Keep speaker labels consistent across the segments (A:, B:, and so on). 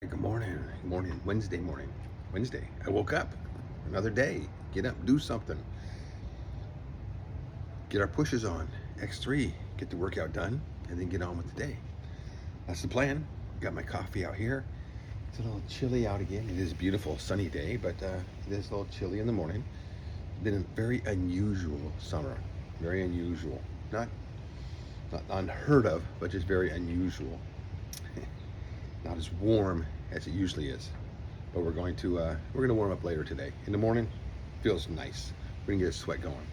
A: Good morning. Good morning. Wednesday morning. Wednesday. I woke up. Another day. Get up, do something. Get our pushes on. X3. Get the workout done, and then get on with the day. That's the plan. Got my coffee out here. It's a little chilly out again. It is a beautiful sunny day, but it is a little chilly in the morning. Been a very unusual summer. Very unusual. Not unheard of, but just very unusual. Not as warm as it usually is, but we're going to warm up later today. In the morning, feels nice. We're gonna get a sweat going.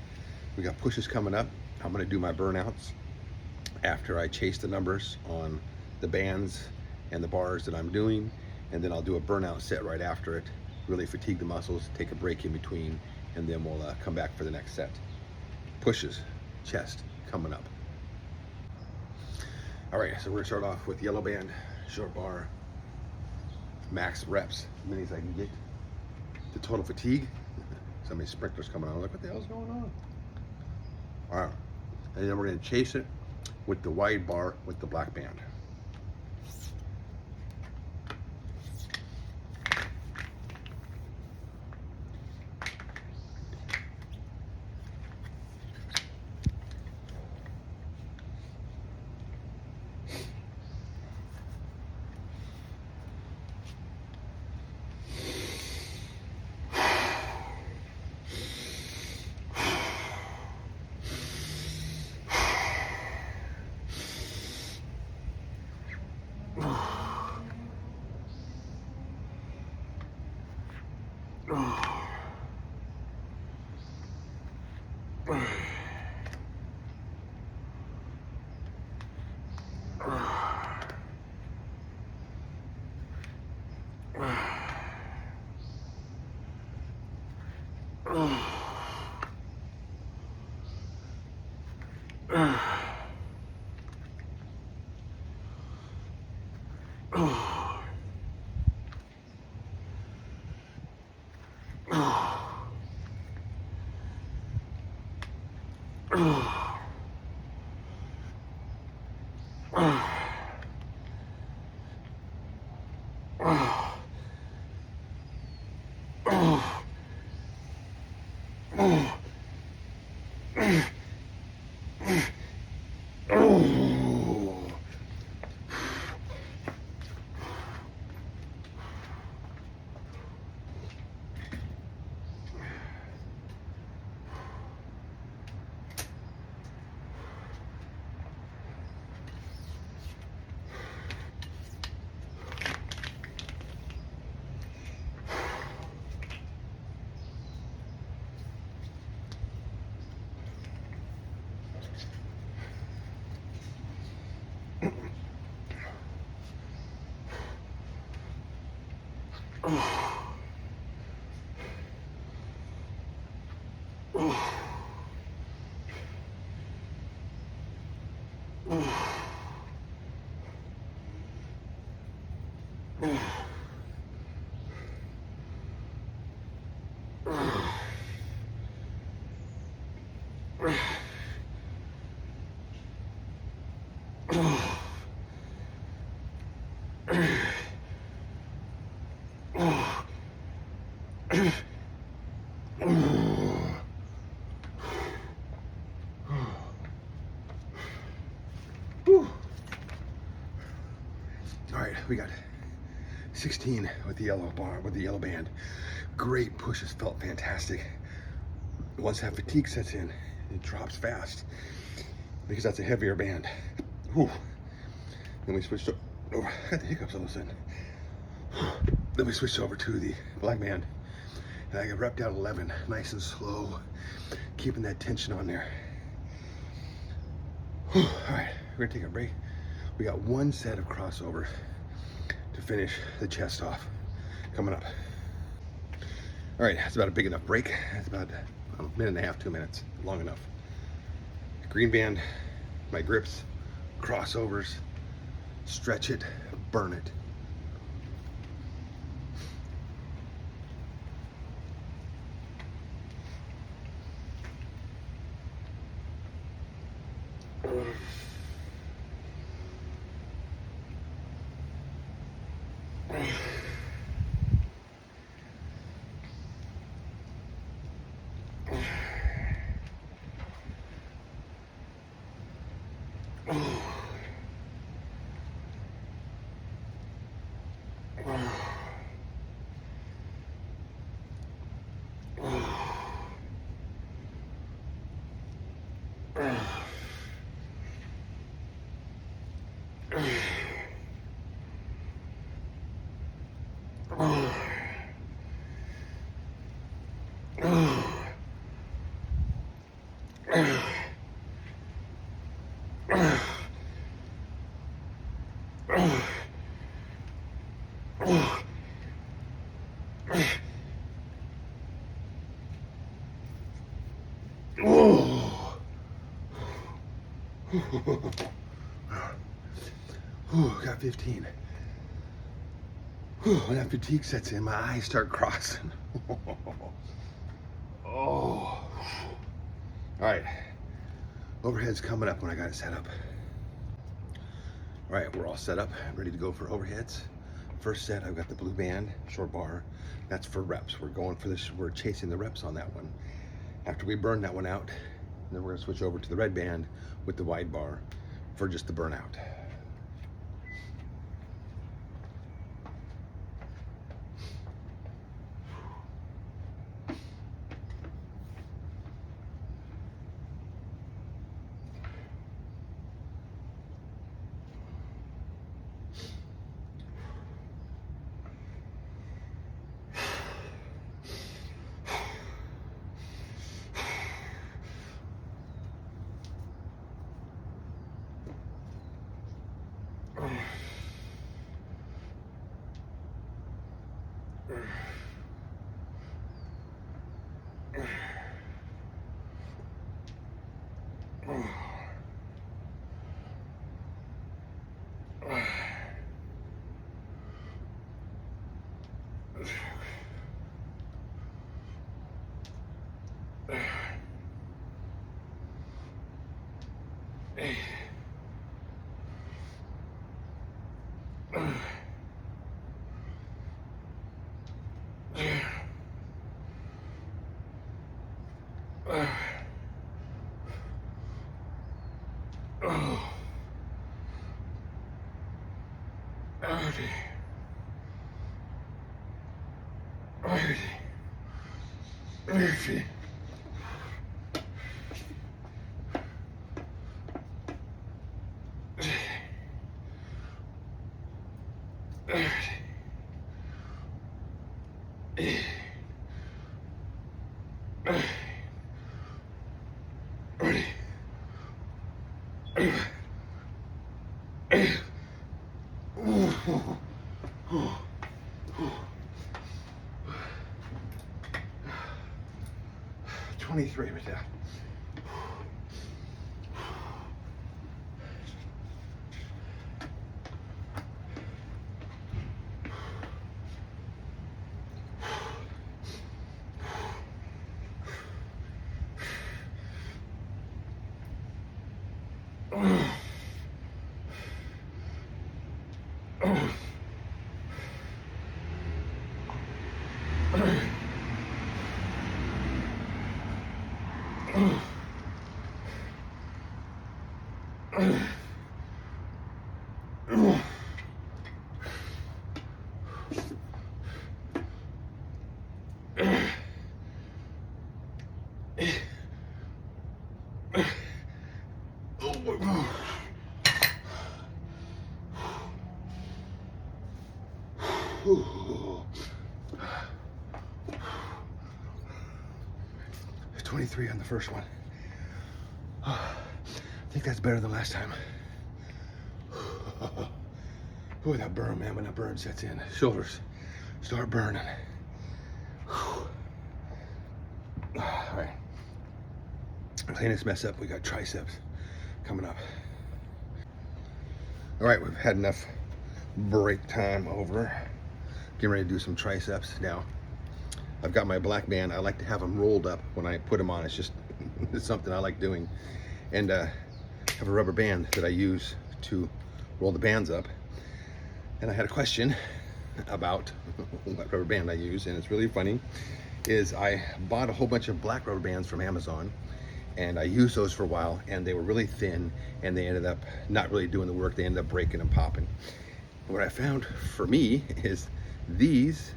A: We got pushes coming up. I'm gonna do my burnouts after I chase the numbers on the bands and the bars that I'm doing, and then I'll do a burnout set right after it. Really fatigue the muscles, take a break in between, and then we'll come back for the next set. Pushes, chest, coming up. All right, so we're gonna start off with yellow band, short bar, max reps, as many as I can get. The total fatigue. So many sprinklers coming on. I'm like, what the hell's going on? All right, and then we're gonna chase it with the wide bar with the black band. All right, we got 16 with the yellow bar, with the yellow band. Great pushes, felt fantastic. Once that fatigue sets in, it drops fast because that's a heavier band. Whew. Then we switched over, I had the hiccups all of a sudden. Then we switched over to the black band, and I got repped out 11, nice and slow, keeping that tension on there. Whew. All right, we're gonna take a break. We got one set of crossovers to finish the chest off coming up. All right, that's about a big enough break. That's about a minute and a half, 2 minutes, long enough. Green band, my grips, crossovers, stretch it, burn it. Got 15. When that fatigue sets in, my eyes start crossing. Oh. All right. Overhead's coming up when I got it set up. All right, we're all set up, ready to go for overheads. First set, I've got the blue band, short bar. That's for reps. We're going for this, we're chasing the reps on that one. After we burn that one out, then we're gonna switch over to the red band with the wide bar for just the burnout. Burpee. $23 with that. Ooh. 23 on the first one. I think that's better than last time. Ooh, that burn, man, when that burn sets in, shoulders start burning. All right, clean this mess up. We got triceps coming up. All right, we've had enough break time over. Getting ready to do some triceps now. I've got my black band. I like to have them rolled up when I put them on. It's just it's something I like doing. And I have a rubber band that I use to roll the bands up. And I had a question about what rubber band I use, and it's really funny. Is I bought a whole bunch of black rubber bands from Amazon, and I used those for a while, and they were really thin, and they ended up not really doing the work. They ended up breaking and popping. What I found for me is these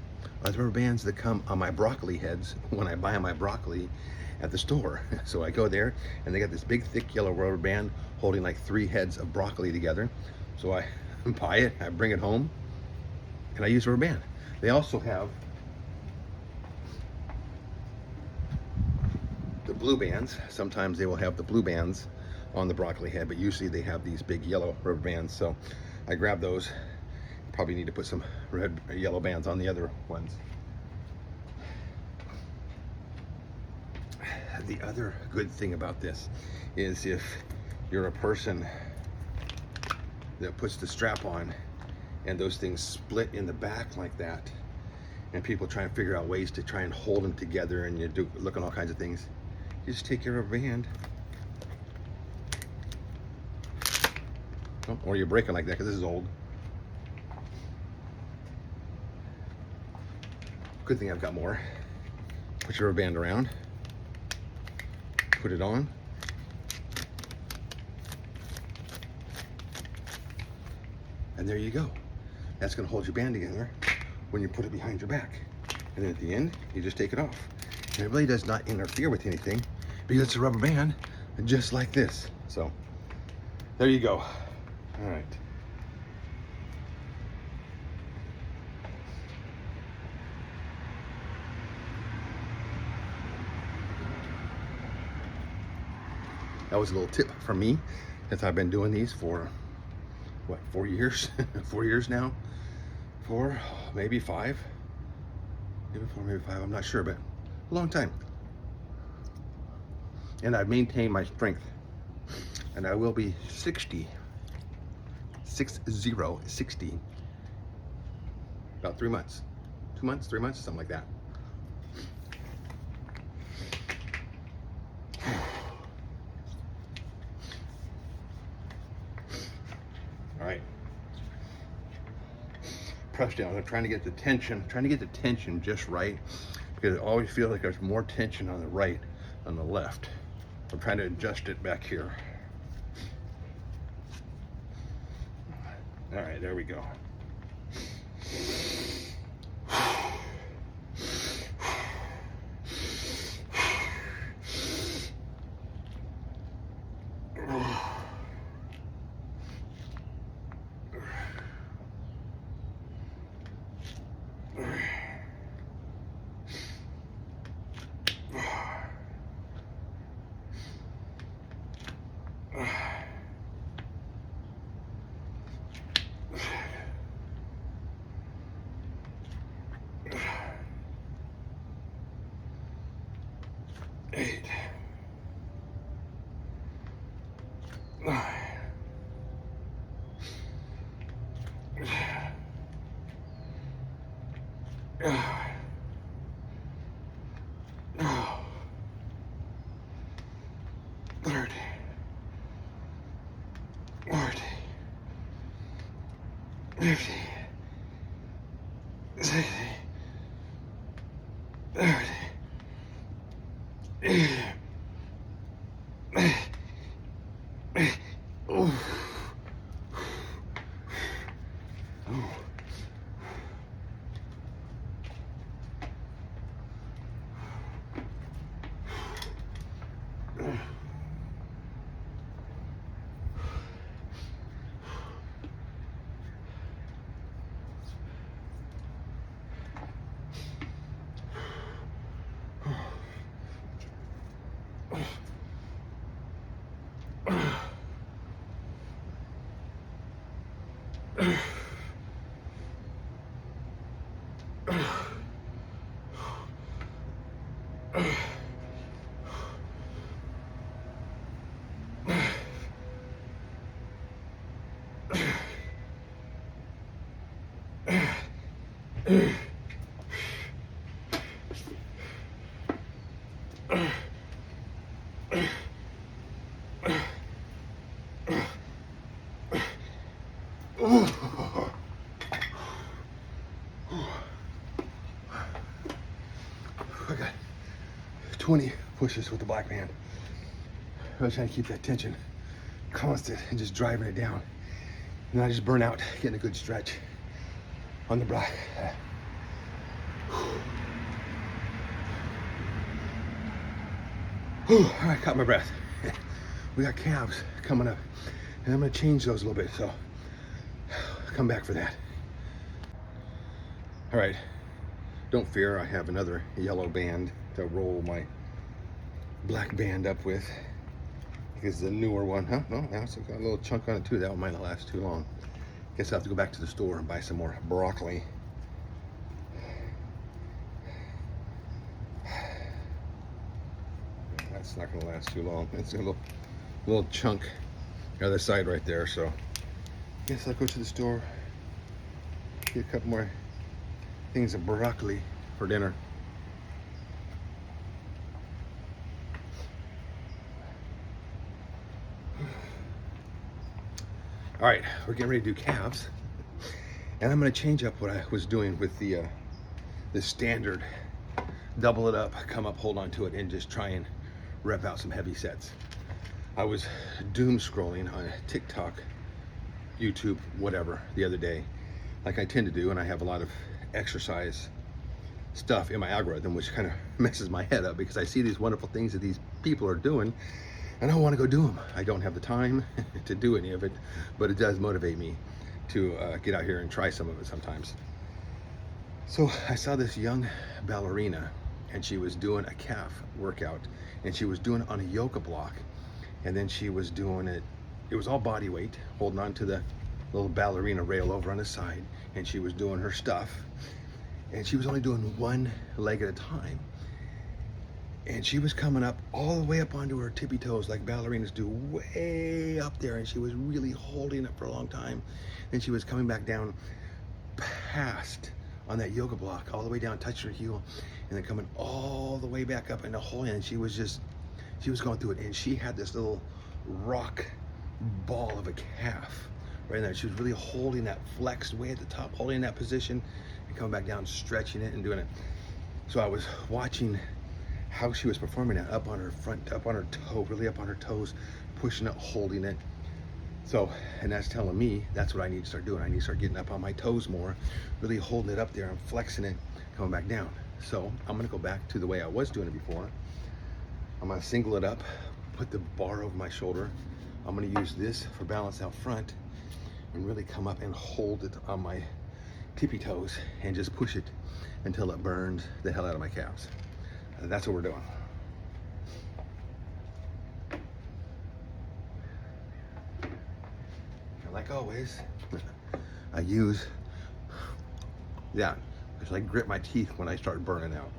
A: are the rubber bands that come on my broccoli heads when I buy my broccoli at the store. So I go there and they got this big thick yellow rubber band holding like 3 heads of broccoli together. So I buy it, I bring it home, and I use a rubber band. They also have the blue bands. Sometimes they will have the blue bands on the broccoli head, but usually they have these big yellow rubber bands. So I grab those. Probably need to put some red or yellow bands on the other ones. The other good thing about this is if you're a person that puts the strap on and those things split in the back like that, and people try and figure out ways to try and hold them together, and you do look at all kinds of things, you just take your rubber band, oh, or you break it like that, because this is old. Good thing I've got more. Put your rubber band around, put it on, and there you go. That's going to hold your band together when you put it behind your back. And then at the end, you just take it off. And it really does not interfere with anything because it's a rubber band just like this. So there you go. All right. That was a little tip from me, since I've been doing these for, what, 4 years? 4 years now? 4, maybe 5. Maybe 4, maybe 5, I'm not sure, but a long time. And I've maintained my strength. And I will be 60. 60. About 3 months. 2 months, 3 months, something like that. All right. Press down. I'm trying to get the tension just right, because I always feel like there's more tension on the right than the left. I'm trying to adjust it back here. All right, there we go. Eight. 9. 30. 40. 50. 60. 30. 80. I got 20 pushes with the black band. I was trying to keep that tension constant and just driving it down. And I just burn out getting a good stretch on the black. I caught my breath. We got calves coming up, and I'm gonna change those a little bit. So come back for that. All right, don't fear, I have another yellow band to roll my black band up with. Because the newer one, huh? No, now it's got a little chunk on it too. That one might not last too long. Guess I'll have to go back to the store and buy some more broccoli. That's not gonna last too long. It's a little chunk on the other side right there, so guess I'll go to the store, get a couple more things of broccoli for dinner. All right, we're getting ready to do calves, and I'm going to change up what I was doing with the standard. Double it up, come up, hold on to it, and just try and rep out some heavy sets. I was doom scrolling on TikTok, YouTube, whatever, the other day, like I tend to do, and I have a lot of exercise stuff in my algorithm, which kind of messes my head up because I see these wonderful things that these people are doing, and I want to go do them. I don't have the time to do any of it, but it does motivate me to get out here and try some of it sometimes. So I saw this young ballerina, and she was doing a calf workout, and she was doing it on a yoga block, and then she was doing it, it was all body weight, holding on to the little ballerina rail over on the side, and she was doing her stuff, and she was only doing one leg at a time. And she was coming up all the way up onto her tippy toes like ballerinas do, way up there, and she was really holding it for a long time. Then she was coming back down past on that yoga block, all the way down, touching her heel, and then coming all the way back up into holding it. And she was going through it, and she had this little rock ball of a calf right there. She was really holding that flexed way at the top, holding that position, and coming back down, stretching it and doing it. So I was watching how she was performing that, up on her front, up on her toe, really up on her toes, pushing it, holding it. So, and that's telling me that's what I need to start doing. I need to start getting up on my toes more, really holding it up there and flexing it, coming back down. So I'm gonna go back to the way I was doing it before. I'm gonna single it up, put the bar over my shoulder. I'm gonna use this for balance out front and really come up and hold it on my tippy toes and just push it until it burns the hell out of my calves. That's what we're doing. And like always, I use that because I grip my teeth when I start burning out.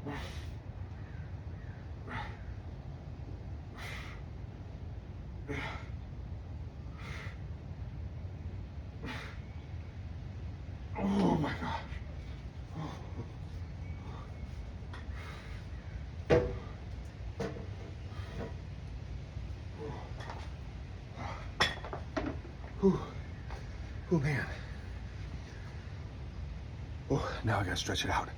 A: Oh my gosh. Oh man. Oh, now I gotta stretch it out.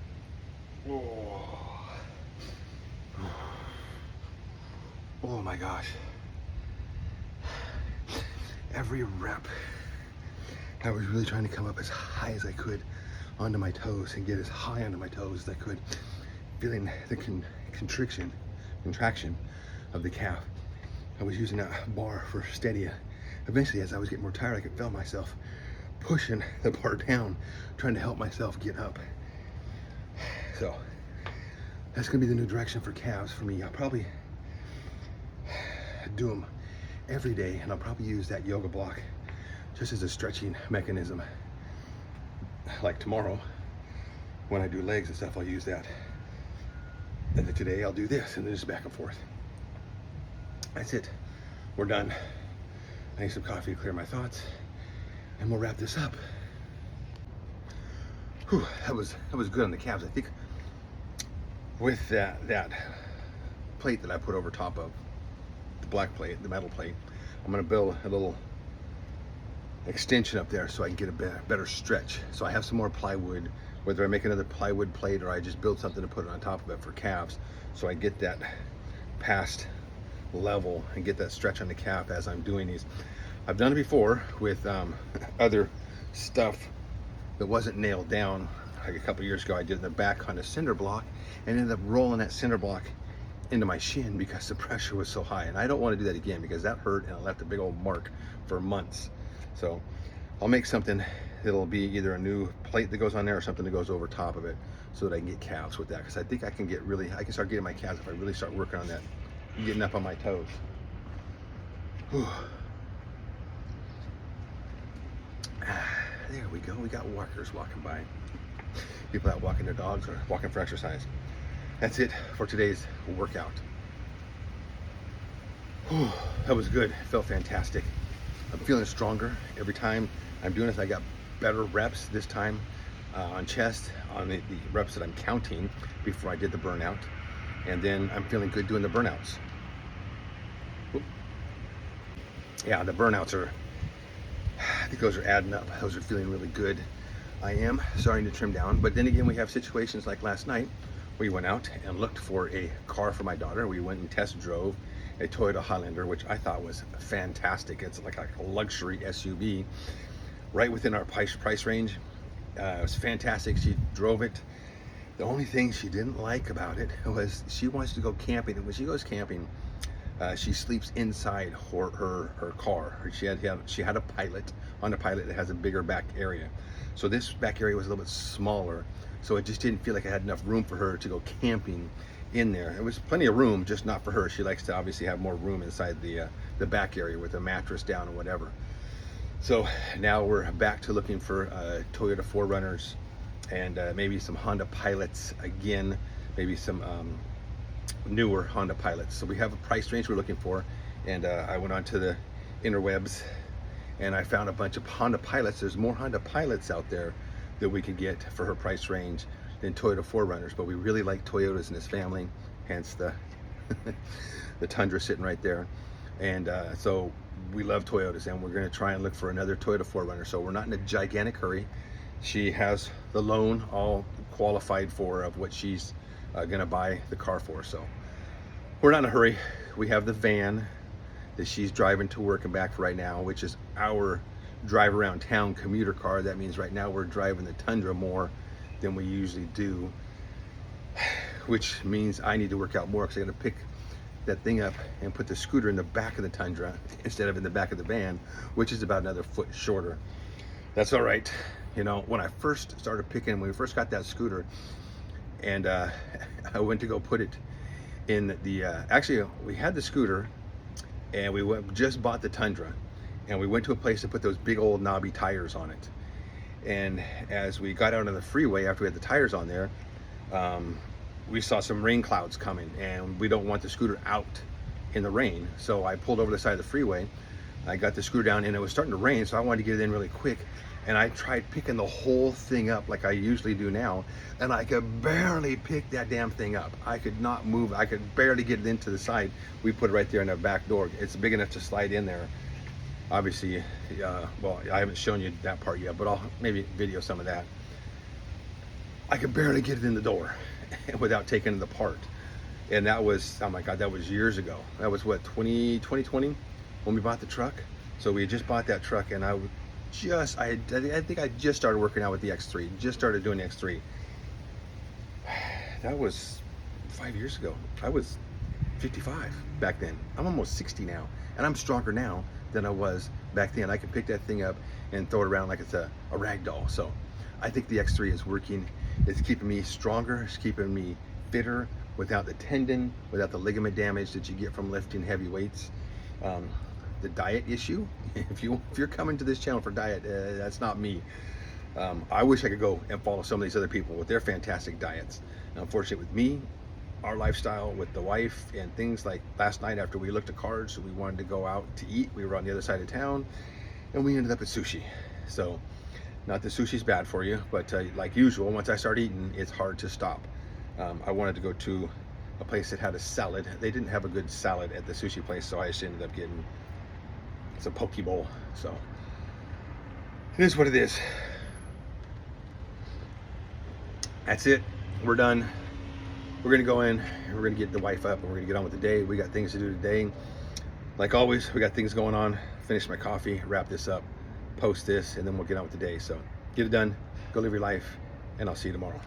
A: Oh my gosh. Every rep, I was really trying to come up as high as I could onto my toes and get as high onto my toes as I could, feeling the contraction of the calf. I was using that bar for steady. Eventually, as I was getting more tired, I could feel myself pushing the bar down, trying to help myself get up. So that's gonna be the new direction for calves for me. I'll probably do them every day, and I'll probably use that yoga block just as a stretching mechanism. Like tomorrow, when I do legs and stuff, I'll use that. And then today I'll do this, and then just back and forth. That's it. We're done. I need some coffee to clear my thoughts, and we'll wrap this up. Whew, that was good on the calves. I think with that plate that I put over top of the black plate, the metal plate, I'm gonna build a little extension up there so I can get a better stretch. So I have some more plywood, whether I make another plywood plate or I just build something to put it on top of it for calves, so I get that past level and get that stretch on the calf as I'm doing these. I've done it before with other stuff that wasn't nailed down. Like a couple years ago, I did the back on a cinder block and ended up rolling that cinder block into my shin because the pressure was so high. And I don't want to do that again because that hurt and it left a big old mark for months. So I'll make something that'll be either a new plate that goes on there or something that goes over top of it so that I can get calves with that. Because I think I can start getting my calves if I really start working on that, getting up on my toes. Whew. There we go. We got walkers walking by. People out walking their dogs or walking for exercise. That's it for today's workout. Whew, that was good. It felt fantastic. I'm feeling stronger every time I'm doing this. I got better reps this time on chest, on the reps that I'm counting before I did the burnout. And then I'm feeling good doing the burnouts. Whoop. Yeah, the burnouts are, I think those are adding up. Those are feeling really good. I am starting to trim down, but then again, we have situations like last night. We went out and looked for a car for my daughter. We went and test drove a Toyota Highlander, which I thought was fantastic. It's like a luxury SUV right within our price range. It was fantastic. She drove it. The only thing she didn't like about it was she wants to go camping, and when she goes camping, she sleeps inside her car. She had a Pilot. On the Pilot, it has a bigger back area. So this back area was a little bit smaller, so it just didn't feel like I had enough room for her to go camping in there. It was plenty of room, just not for her. She likes to obviously have more room inside the back area with a mattress down or whatever. So now we're back to looking for Toyota 4Runners and maybe some Honda Pilots again, maybe some newer Honda Pilots. So we have a price range we're looking for, and I went onto the interwebs and I found a bunch of Honda Pilots. There's more Honda Pilots out there that we could get for her price range than Toyota 4Runners, but we really like Toyotas in this family, hence the the Tundra sitting right there. And so we love Toyotas, and we're going to try and look for another Toyota 4Runner. So we're not in a gigantic hurry. She has the loan all qualified for of what she's going to buy the car for. So we're not in a hurry. We have the van that she's driving to work and back right now, which is our drive around town commuter car. That means right now we're driving the Tundra more than we usually do, which means I need to work out more because I got to pick that thing up and put the scooter in the back of the Tundra instead of in the back of the van, which is about another foot shorter. That's all right. You know, when I first started when we first got that scooter, and I went to go put it in the, actually we had the scooter and we just bought the Tundra, and we went to a place to put those big old knobby tires on it. And as we got out on the freeway after we had the tires on there, we saw some rain clouds coming, and we don't want the scooter out in the rain. So I pulled over the side of the freeway. I got the scooter down, and it was starting to rain, so I wanted to get it in really quick. And I tried picking the whole thing up like I usually do now, and I could barely pick that damn thing up. I could not move. I could barely get it into the side. We put it right there in the back door. It's big enough to slide in there. Obviously, well, I haven't shown you that part yet, but I'll maybe video some of that. I could barely get it in the door without taking it apart. And that was, oh my God, that was years ago. That was what, 2020 when we bought the truck? So we had just bought that truck, and I think I just started working out with the X3, just started doing the X3. That was 5 years ago. I was 55 back then. I'm almost 60 now, and I'm stronger now than I was back then. I can pick that thing up and throw it around like it's a rag doll. So I think the X3 is working. It's keeping me stronger. It's keeping me fitter without the tendon, without the ligament damage that you get from lifting heavy weights. The diet issue, if you're coming to this channel for diet, that's not me. I wish I could go and follow some of these other people with their fantastic diets. And unfortunately with me, our lifestyle with the wife and things, like last night after we looked at cards, we wanted to go out to eat. We were on the other side of town, and we ended up at sushi. So not that sushi's bad for you, but like usual, once I start eating, it's hard to stop. I wanted to go to a place that had a salad. They didn't have a good salad at the sushi place, so I just ended up getting some poke bowl. So it is what it is. That's it. We're done. We're gonna go in, and we're gonna get the wife up, and we're gonna get on with the day. We got things to do today. Like always, we got things going on. Finish my coffee, wrap this up, post this, and then we'll get on with the day. So get it done, go live your life, and I'll see you tomorrow.